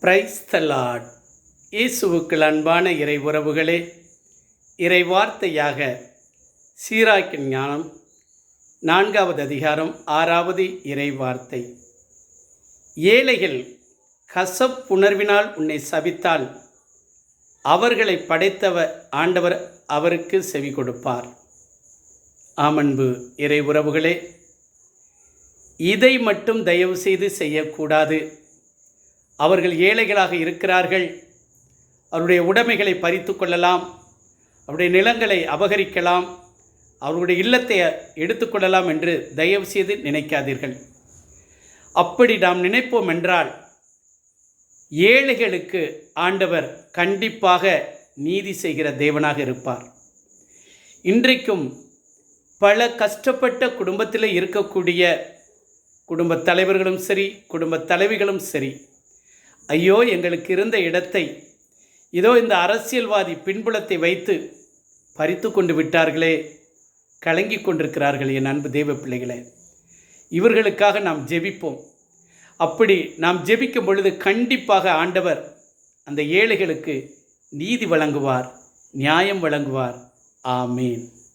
Praise the Lord. இயேசுவுக்குள் அன்பான இறை உறவுகளே, இறை வார்த்தையாக சீராக்கின் ஞானம் 4வது அதிகாரம் 6வது இறை வார்த்தை. ஏழைகள் கசப்புணர்வினால் உன்னை சபித்தால் அவர்களை படைத்தவர் ஆண்டவர் அவருக்கு செவி கொடுப்பார். ஆமன்பு இறை உறவுகளே, இதை மட்டும் தயவு செய்து செய்யக்கூடாது. அவர்கள் ஏழைகளாக இருக்கிறார்கள், அவருடைய உடைமைகளை பறித்து கொள்ளலாம், அவருடைய நிலங்களை அபகரிக்கலாம், அவருடைய இல்லத்தை எடுத்துக்கொள்ளலாம் என்று தயவு செய்து நினைக்காதீர்கள். அப்படி நாம் நினைப்போம் என்றால் ஏழைகளுக்கு ஆண்டவர் கண்டிப்பாக நீதி செய்கிற தேவனாக இருப்பார். இன்றைக்கும் பல கஷ்டப்பட்ட குடும்பத்தில் இருக்கக்கூடிய குடும்பத் தலைவர்களும் சரி, குடும்பத் தலைவிகளும் சரி, ஐயோ எங்களுக்கு இருந்த இடத்தை இதோ இந்த அரசியல்வாதி பின்புலத்தை வைத்து பறித்து கொண்டு விட்டார்களே, கலங்கி கொண்டிருக்கிறார்கள். என் அன்பு தெய்வ பிள்ளைகளே, இவர்களுக்காக நாம் ஜெபிப்போம். அப்படி நாம் ஜெபிக்கும் பொழுது கண்டிப்பாக ஆண்டவர் அந்த ஏழைகளுக்கு நீதி வழங்குவார், நியாயம் வழங்குவார். ஆமீன்.